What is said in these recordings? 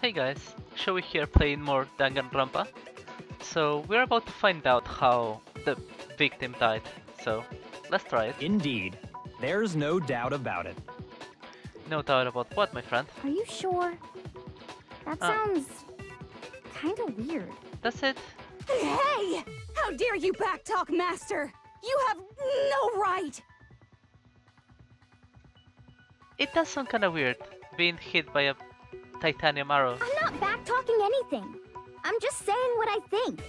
Hey guys, Shoei here playing more Danganronpa. So we're about to find out how the victim died, so let's try it. Indeed. There's no doubt about it. No doubt about what, my friend? Are you sure? That sounds kinda weird. That's it. Hey! How dare you backtalk, Master! You have no right! It does sound kinda weird, being hit by a titanium arrow, I'm not backtalking anything. I'm just saying what I think.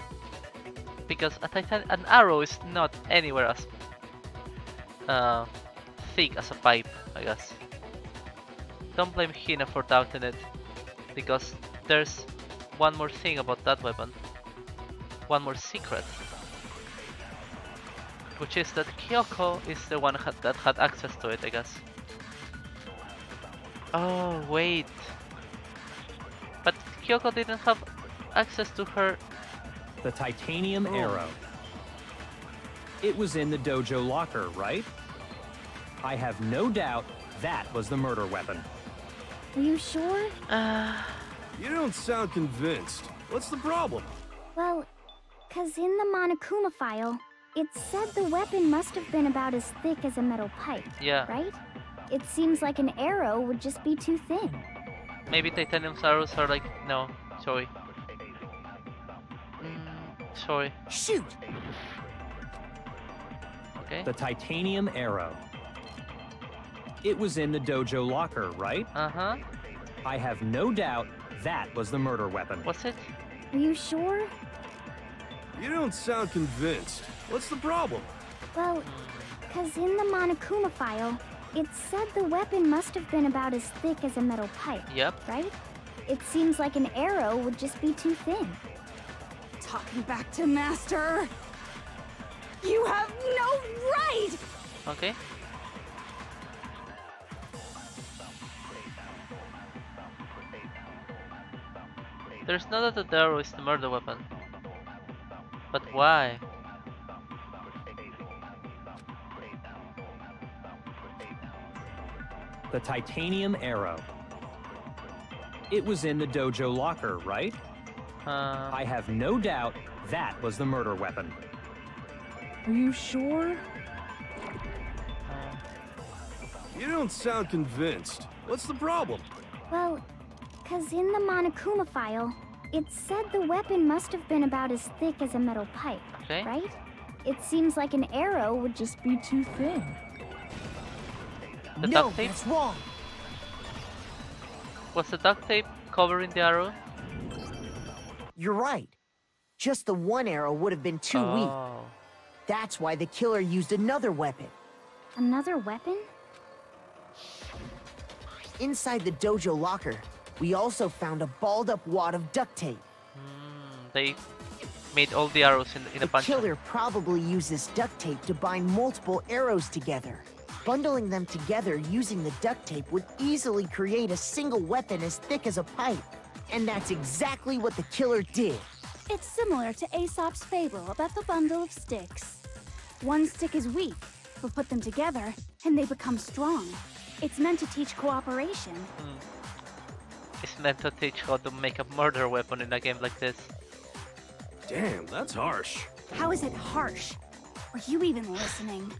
because an arrow is not anywhere as thick as a pipe, I guess. Don't blame Hina for doubting it, because there's one more thing about that weapon. One more secret. Which is that Kyoko is the one that had access to it, I guess. Oh, wait. But Kyoko didn't have access to her. The titanium arrow. It was in the dojo locker, right? I have no doubt that was the murder weapon. Are you sure? You don't sound convinced. What's the problem? Well, 'cause in the Monokuma file, it said the weapon must have been about as thick as a metal pipe, Yeah, right? It seems like an arrow would just be too thin. maybe titanium arrows are like, no, sorry. Sorry, Shoot! okay. The titanium arrow. It was in the dojo locker, right? Uh-huh, I have no doubt that was the murder weapon. what's it? Are you sure? You don't sound convinced. What's the problem? Well, 'cause in the Monokuma file, it said the weapon must have been about as thick as a metal pipe, Yep. right? It seems like an arrow would just be too thin. Talking back to Master! You have no right! Okay. There's no doubt that the arrow is the murder weapon. But why? The titanium arrow. It was in the dojo locker, right? I have no doubt that was the murder weapon. Are you sure? You don't sound convinced. What's the problem? Well, 'cause in the Monokuma file, it said the weapon must have been about as thick as a metal pipe, Okay. right? It seems like an arrow would just be too thin. The No, duct tape? that's wrong. Was the duct tape covering the arrow? You're right. Just the one arrow would have been too weak. Oh. That's why the killer used another weapon. Another weapon? Inside the dojo locker, we also found a balled-up wad of duct tape. They made all the arrows in a The bunch. killer probably used this duct tape to bind multiple arrows together. Bundling them together using the duct tape would easily create a single weapon as thick as a pipe. And that's exactly what the killer did. It's similar to Aesop's fable about the bundle of sticks. One stick is weak, but put them together, and they become strong. It's meant to teach cooperation. It's meant to teach how to make a murder weapon in a game like this. Damn, that's harsh. How is it harsh? Are you even listening?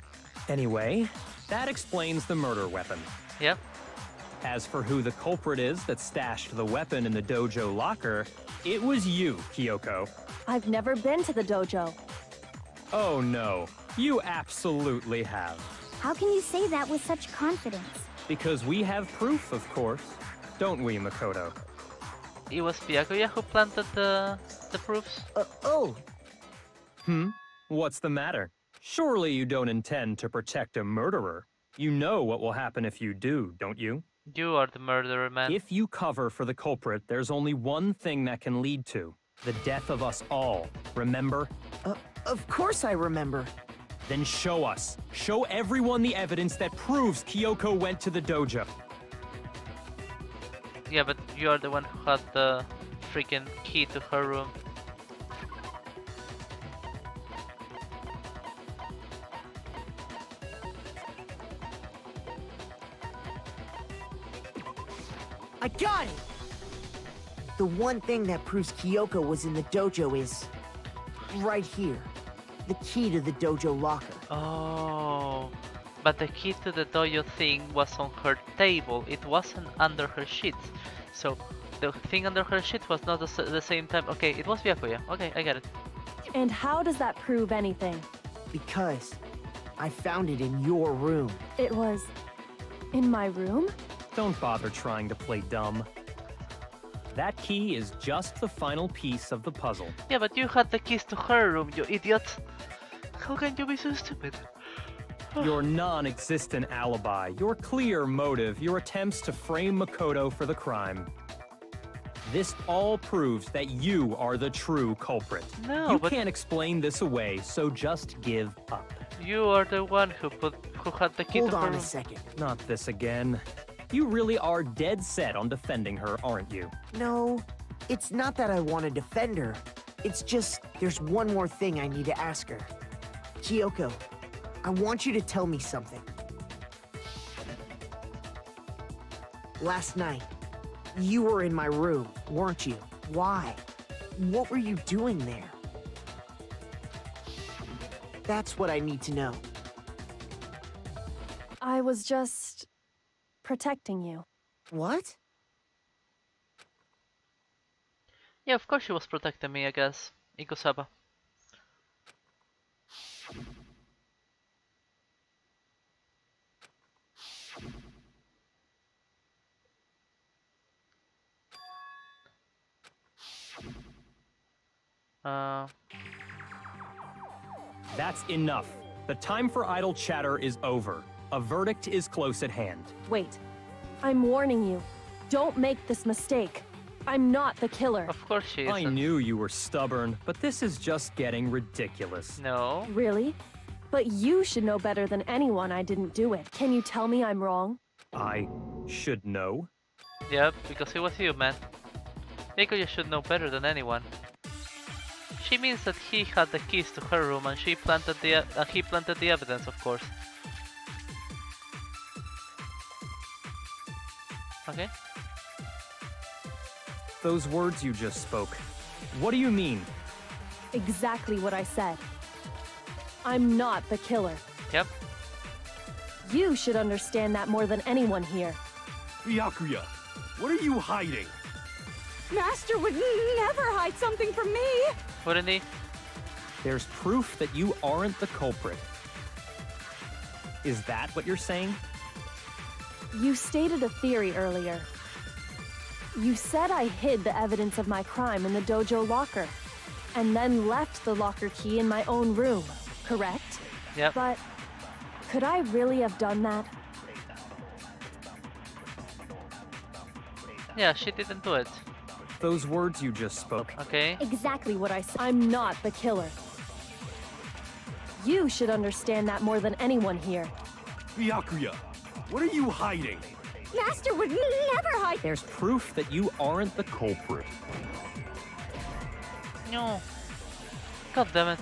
Anyway, that explains the murder weapon. Yep. As for who the culprit is that stashed the weapon in the dojo locker, it was you, Kyoko. I've never been to the dojo. Oh no, you absolutely have. How can you say that with such confidence? Because we have proof, of course. Don't we, Makoto? It was Byakuya who planted the proofs? Oh, What's the matter? Surely you don't intend to protect a murderer. You know what will happen if you do, don't you? You are the murderer, man. If you cover for the culprit, there's only one thing that can lead to the death of us all. Remember? of course I remember. Then show us. Show everyone the evidence that proves Kyoko went to the dojo. Yeah, but you are the one who had the freaking key to her room. I got it! The one thing that proves Kyoko was in the dojo is right here. The key to the dojo locker. Oh, but the key to the dojo thing was on her table. It wasn't under her sheets. So the thing under her sheet was not the same time. Okay, it was Byakuya. Okay, I get it. And how does that prove anything? Because I found it in your room. It was in my room? Don't bother trying to play dumb. That key is just the final piece of the puzzle. Yeah, but you had the keys to her room, you idiot. How can you be so stupid? Your non-existent alibi, your clear motive, your attempts to frame Makoto for the crime. This all proves that you are the true culprit. No, you but can't explain this away, so just give up. you are the one who had the key Hold to her on room. a second. Not this again. You really are dead set on defending her, aren't you? No, it's not that I want to defend her. It's just there's one more thing I need to ask her. Kyoko, I want you to tell me something. Last night, you were in my room, weren't you? Why? What were you doing there? That's what I need to know. I was just protecting you. What? Yeah, of course she was protecting me, I guess. Ikusaba. That's enough. The time for idle chatter is over. A verdict is close at hand. Wait. I'm warning you. Don't make this mistake. I'm not the killer. Of course she isn't. I knew you were stubborn, but this is just getting ridiculous. No. Really? But you should know better than anyone I didn't do it. Can you tell me I'm wrong? I should know. Yep, because it was you, man. Nico, you should know better than anyone. She means that he had the keys to her room and he planted the evidence, of course. Okay. Those words you just spoke. What do you mean? Exactly what I said. I'm not the killer. Yep. You should understand that more than anyone here. Byakuya, what are you hiding? Master would never hide something from me! Wouldn't he? There's proof that you aren't the culprit. Is that what you're saying? You stated a theory earlier. You said I hid the evidence of my crime in the dojo locker, and then left the locker key in my own room, correct? Yep. But could I really have done that? Yeah, she didn't do it. Those words you just spoke. Okay. Exactly what I said. I'm not the killer. You should understand that more than anyone here. Byakuya, what are you hiding? Master would never hide. There's proof that you aren't the culprit. No. God damn it.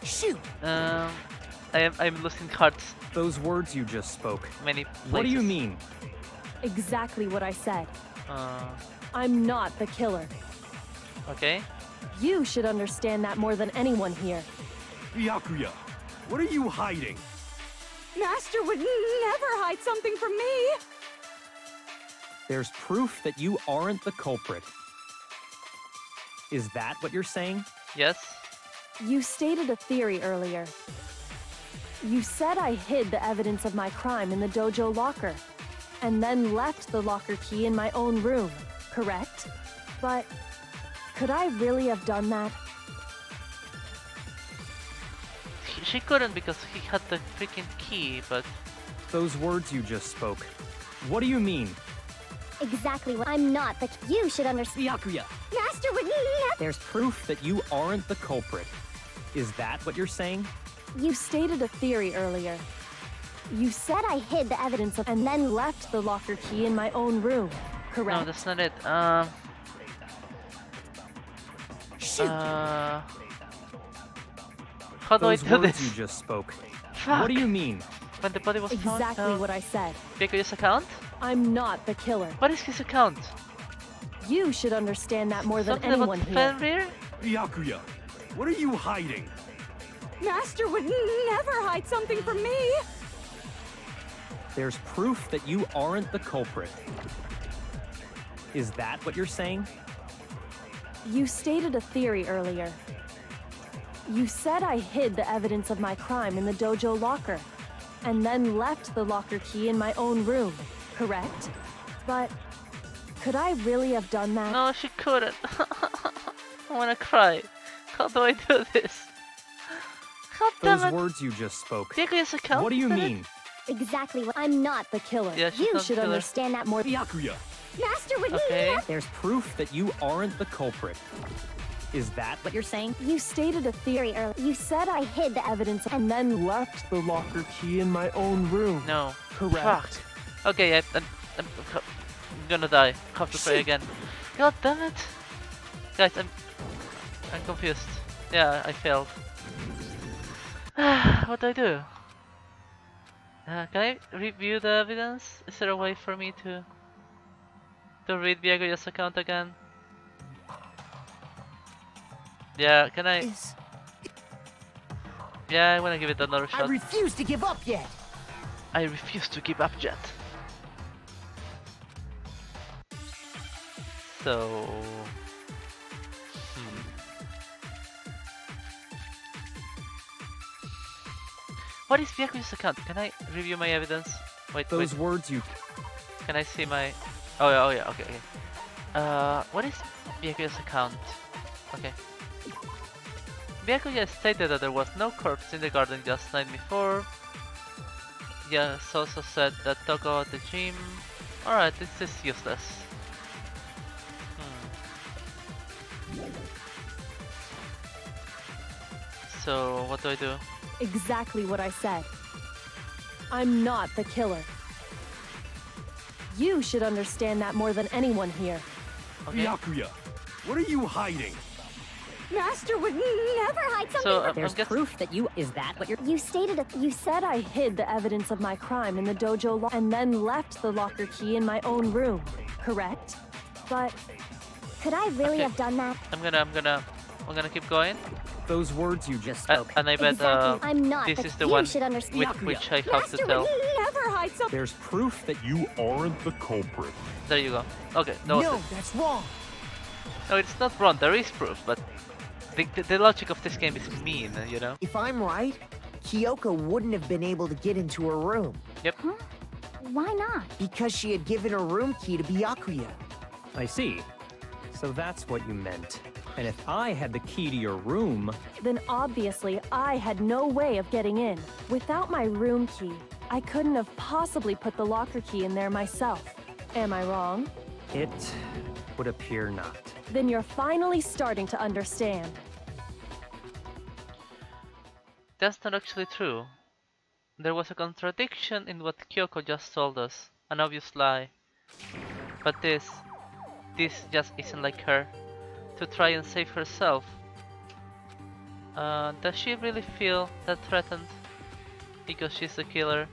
Shoot! I'm losing cards. Those words you just spoke. Many places. What do you mean? Exactly what I said. Uh, I'm not the killer. okay. You should understand that more than anyone here. Byakuya, what are you hiding? Master would never hide something from me! There's proof that you aren't the culprit. Is that what you're saying? Yes. You stated a theory earlier. You said I hid the evidence of my crime in the dojo locker, and then left the locker key in my own room, correct? But could I really have done that? She couldn't because he had the freaking key, but... Those words you just spoke. What do you mean? Exactly what I'm not, but you should understand. Byakuya! Master would never. There's proof that you aren't the culprit. Is that what you're saying? You stated a theory earlier. You said I hid the evidence of and then left the locker key in my own room, correct? No, that's not it. Shoot! How do I Those do words this? you just spoke. Fuck. What do you mean? When the body was found? Exactly what I said. Byakuya's account? I'm not the killer. What is his account? You should understand that more than Something anyone about here. Fenrir? Byakuya, what are you hiding? Master would never hide something from me! There's proof that you aren't the culprit. Is that what you're saying? You stated a theory earlier. You said I hid the evidence of my crime in the dojo locker, and then left the locker key in my own room, correct? But could I really have done that? No, she couldn't. I wanna cry. How do I do this? God damn Those it. words you just spoke. Byakuya's account? What do you isn't it? mean? Exactly what I'm not. The killer. Yeah, she's You not should killer. understand that more. Byakuya, Master would Okay. There's proof that you aren't the culprit. Is that what you're saying? You stated a theory earlier. You said I hid the evidence and then left the locker key in my own room. No. Correct. Fuck. Okay, I'm gonna die. Have to pray again. God damn it. Guys, I'm confused. Yeah, I failed. What do I do? Can I review the evidence? Is there a way for me to read Byakuya's account again? Yeah, can I? Yeah, I wanna give it another I shot. refuse to give up yet. I refuse to give up yet. So... What is Byakuya's account? Can I review my evidence? Wait, Those wait. words you... Can I see my... oh yeah, okay, okay. What is Byakuya's account? Okay. Byakuya stated that there was no corpse in the garden just night before. Yes, also said that Togo at the gym. Alright, this is useless. So, what do I do? Exactly what I said. I'm not the killer. You should understand that more than anyone here. Okay. Byakuya, what are you hiding? Master would never hide something So, from I'm guessing... proof that you... Is that what you're... You stated a. You said I hid the evidence of my crime in the dojo and then left the locker key in my own room, correct? But Could I really Okay. have done that? I'm gonna keep going. Those words you just spoke. And I bet Exactly. I'm not. this but is the you one should understand. with which I have to Master tell. would never hide something. There's proof that you aren't the culprit. There you go. Okay, that was No, it. that's wrong. No, it's not wrong. There is proof, but the logic of this game is mean, you know? If I'm right, Kyoko wouldn't have been able to get into her room Yep. Why not? because she had given her room key to Byakuya. I see. So that's what you meant. And if I had the key to your room... then obviously I had no way of getting in. Without my room key, I couldn't have possibly put the locker key in there myself. Am I wrong? It would appear not. Then you're finally starting to understand. That's not actually true. There was a contradiction in what Kyoko just told us. An obvious lie. But this just isn't like her. To try and save herself. Does she really feel that threatened? Because she's the killer?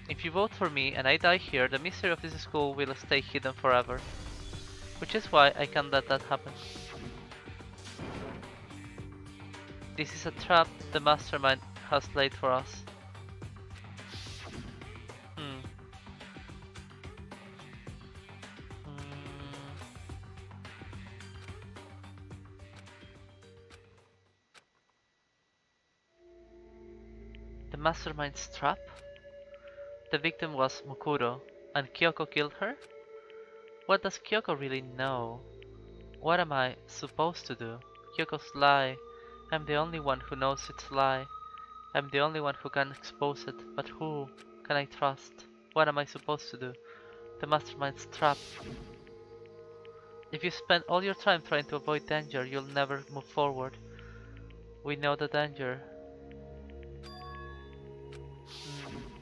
If you vote for me and I die here, the mystery of this school will stay hidden forever. Which is why I can't let that happen. This is a trap the mastermind has laid for us. The mastermind's trap? The victim was Mukuro, and Kyoko killed her? What does Kyoko really know? What am I supposed to do? Kyoko's lie. I'm the only one who knows it's a lie. I'm the only one who can expose it, but who can I trust? What am I supposed to do? The mastermind's trap. If you spend all your time trying to avoid danger, you'll never move forward. We know the danger.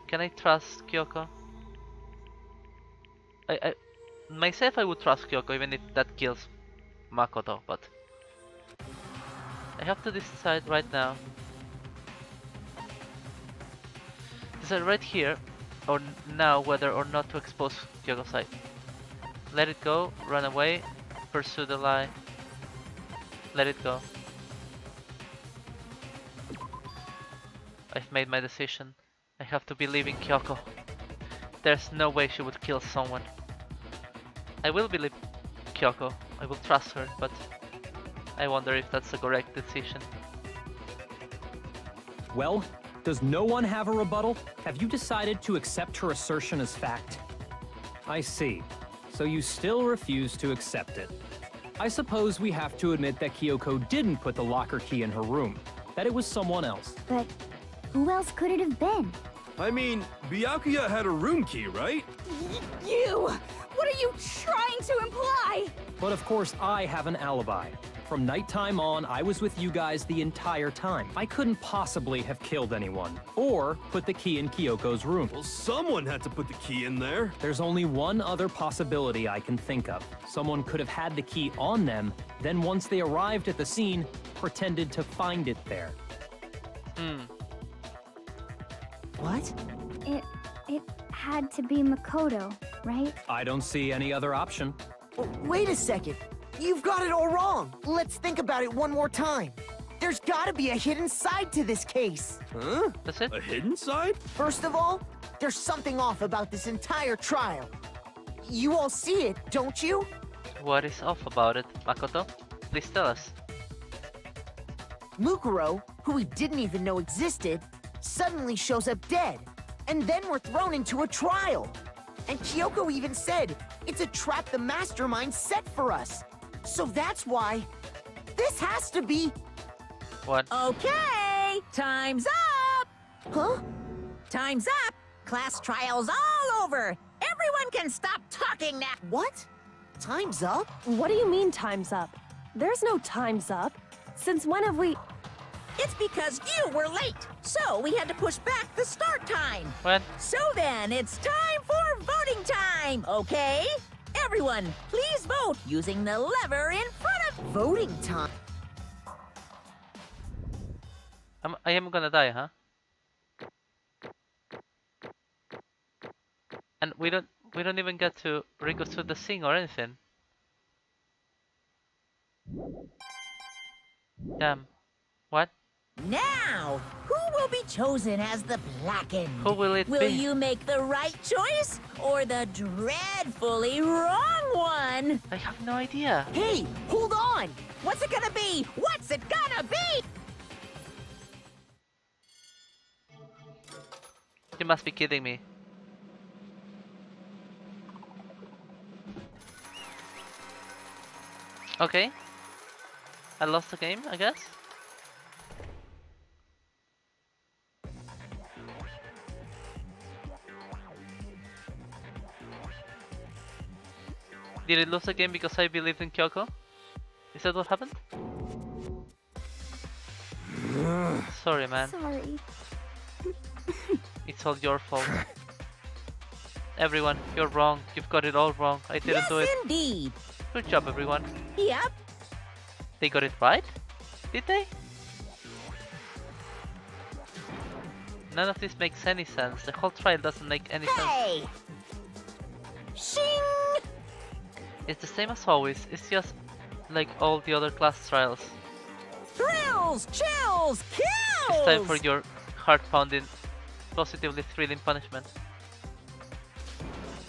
Can I trust Kyoko? Myself I would trust Kyoko even if that kills Makoto, but I have to decide right now. Decide right here or now whether or not to expose Kyoko's side. Let it go, run away, pursue the lie. Let it go. I've made my decision. I have to believe in Kyoko. There's no way she would kill someone. I will believe Kyoko. I will trust her, but I wonder if that's the correct decision. Well, does no one have a rebuttal? Have you decided to accept her assertion as fact? I see. So you still refuse to accept it. I suppose we have to admit that Kyoko didn't put the locker key in her room, that it was someone else. But who else could it have been? I mean, Byakuya had a room key, right? You! What are you trying to imply? But of course, I have an alibi. From nighttime on, I was with you guys the entire time. I couldn't possibly have killed anyone, or put the key in Kyoko's room. Well, someone had to put the key in there. There's only one other possibility I can think of. Someone could have had the key on them, then once they arrived at the scene, pretended to find it there. What? It had to be Makoto, right? I don't see any other option. Wait a second. You've got it all wrong. Let's think about it one more time. There's gotta be a hidden side to this case. Huh? That's it? A hidden side? First of all, there's something off about this entire trial. You all see it, don't you? What is off about it, Makoto? Please tell us. Mukuro, who we didn't even know existed, suddenly shows up dead. And then we're thrown into a trial. And Kyoko even said, it's a trap the mastermind set for us. So that's why this has to be... What? Okay, time's up! Huh? Time's up! Class trial's all over! Everyone can stop talking now! What? Time's up? What do you mean time's up? There's no time's up. Since when have we... It's because you were late, so we had to push back the start time. What? So then, it's time for voting time, okay? Everyone, please vote using the lever in front of... Voting time? I am gonna die, huh? And we don't even get to reconstruct the scene or anything. Damn. What? Now, who will be chosen as the blackened? Who will it Will be? you make the right choice or the dreadfully wrong one? I have no idea. Hey, hold on! What's it gonna be? What's it gonna be? You must be kidding me. Okay. I lost the game, I guess. Did it lose the game because I believed in Kyoko? Is that what happened? Sorry, man. Sorry. It's all your fault. Everyone, you're wrong. You've got it all wrong. I didn't do it. Yes, indeed. Good job, everyone. Yep. They got it right? Did they? None of this makes any sense. The whole trial doesn't make any sense. Hey! Shing! It's the same as always. It's just like all the other class trials. Thrills! Chills! Kills! It's time for your heart-pounding, positively thrilling punishment.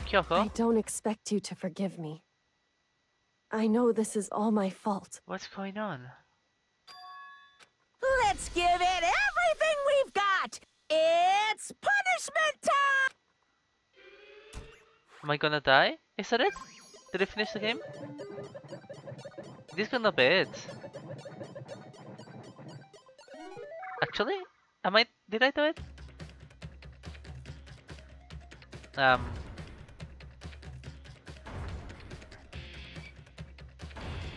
I Kyoko, don't expect you to forgive me. I know this is all my fault. what's going on? Let's give it everything we've got! It's punishment time! Am I gonna die? Is that it? Did I finish the game? This gonna be it. Actually, did I do it?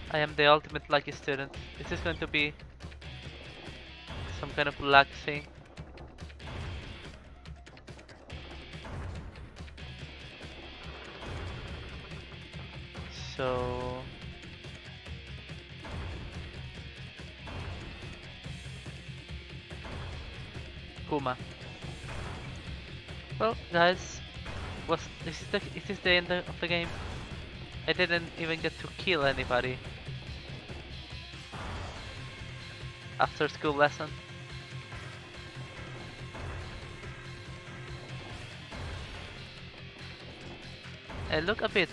I am the ultimate lucky student. Is this going to be some kind of luck thing? So Kuma. Well, guys, is this the end of the game? I didn't even get to kill anybody after school lesson. I look a bit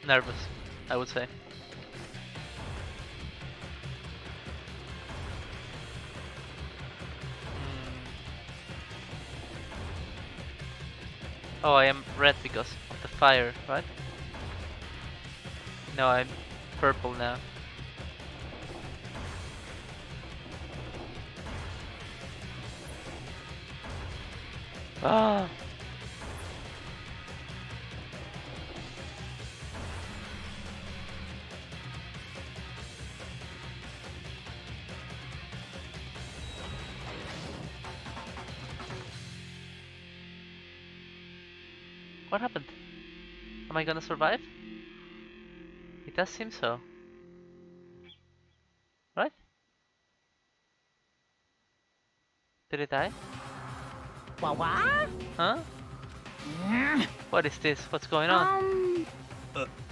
nervous, I would say. Oh, I am red because of the fire, right? No, I'm purple now. Ah! What happened? Am I gonna survive? It does seem so. Right? Did it die? What? Huh? What is this? What's going on?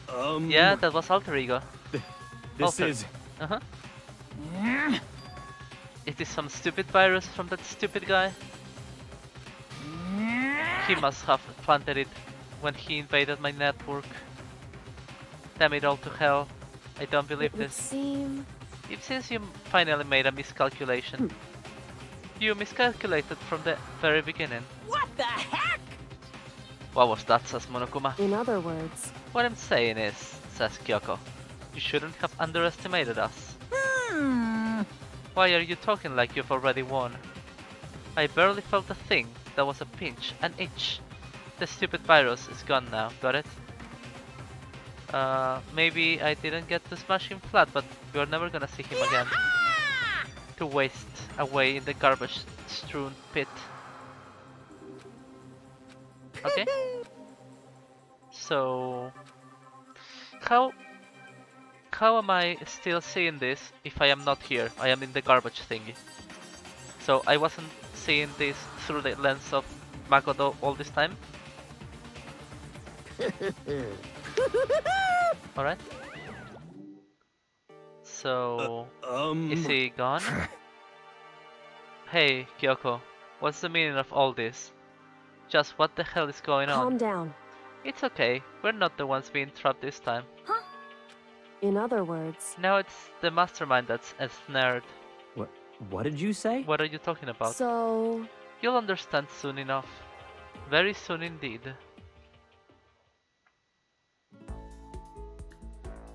Um, Yeah, that was alter ego. This Alter. is... Uh-huh. Is this some stupid virus from that stupid guy? He must have planted it when he invaded my network. Damn it all to hell. I don't believe It would this. seem... It seems you finally made a miscalculation. You miscalculated from the very beginning. What the heck? What was that, says Monokuma? In other words, What I'm saying is, says Kyoko, you shouldn't have underestimated us. Why are you talking like you've already won? I barely felt a thing. That was a pinch, an itch. The stupid virus is gone now, got it? Maybe I didn't get to smash him flat, but we're never gonna see him again. To waste away in the garbage-strewn pit. Okay? So... How am I still seeing this if I am not here? I am in the garbage thingy. So I wasn't seeing this through the lens of Makoto all this time? Alright. So... is he gone? Hey, Kyoko. What's the meaning of all this? Just what the hell is going on? calm down. It's okay. We're not the ones being trapped this time. In other words, Now it's the mastermind that's ensnared. What did you say? What are you talking about? so... You'll understand soon enough. Very soon indeed.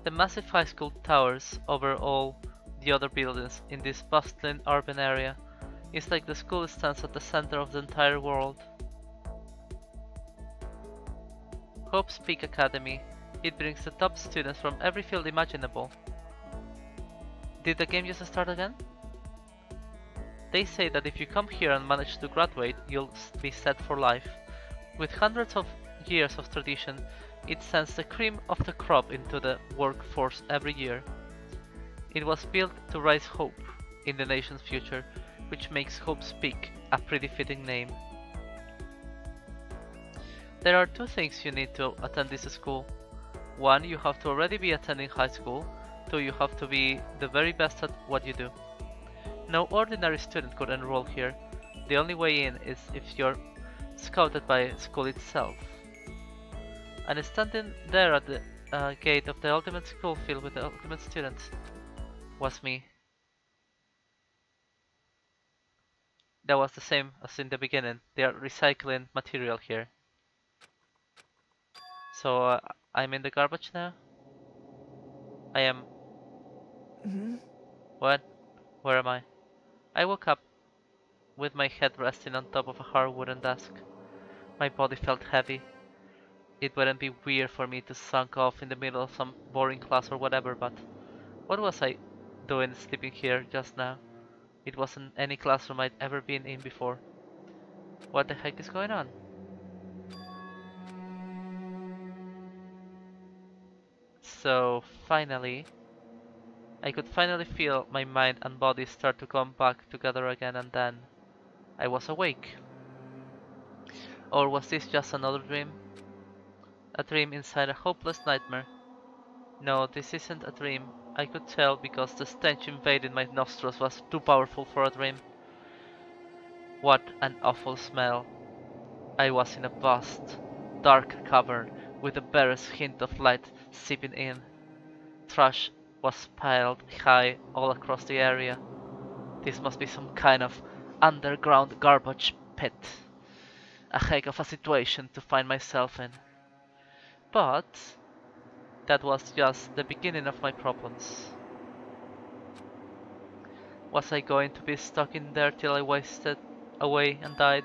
The massive high school towers over all the other buildings in this bustling urban area. It's like the school stands at the center of the entire world. Hope's Peak Academy. It brings the top students from every field imaginable. Did the game just start again? They say that if you come here and manage to graduate, you'll be set for life. With hundreds of years of tradition, it sends the cream of the crop into the workforce every year. It was built to raise hope in the nation's future, which makes Hope's Peak a pretty fitting name. There are two things you need to attend this school. One, you have to already be attending high school. Two, you have to be the very best at what you do. No ordinary student could enroll here. The only way in is if you're scouted by school itself. And standing there at the gate of the ultimate school filled with the ultimate students was me. That was the same as in the beginning. They are recycling material here. So I'm in the garbage now? I am... What? Where am I? I woke up with my head resting on top of a hard wooden desk. My body felt heavy. It wouldn't be weird for me to sunk off in the middle of some boring class or whatever, but what was I doing sleeping here just now? It wasn't any classroom I'd ever been in before. What the heck is going on? So finally, I could finally feel my mind and body start to come back together again, and then I was awake. Or was this just another dream? A dream inside a hopeless nightmare? No, this isn't a dream. I could tell because the stench invading my nostrils was too powerful for a dream. What an awful smell. I was in a vast, dark cavern with the barest hint of light seeping in. Trash was piled high all across the area. This must be some kind of underground garbage pit. A heck of a situation to find myself in. But that was just the beginning of my problems. Was I going to be stuck in there till I wasted away and died?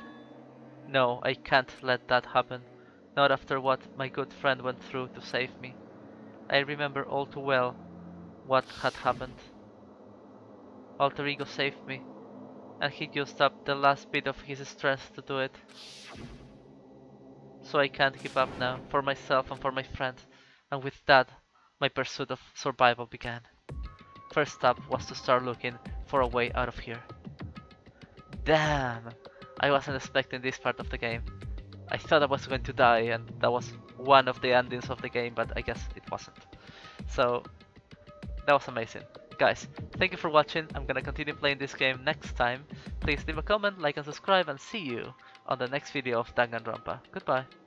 No, I can't let that happen. Not after what my good friend went through to save me. I remember all too well what had happened. Alter Ego saved me, and he used up the last bit of his strength to do it. So I can't give up now, for myself and for my friend. And with that, my pursuit of survival began. First step was to start looking for a way out of here. Damn! I wasn't expecting this part of the game. I thought I was going to die, and that was one of the endings of the game, but I guess it wasn't. So, that was amazing. Guys, thank you for watching. I'm gonna continue playing this game next time. Please leave a comment, like and subscribe, and see you on the next video of Danganronpa. Goodbye.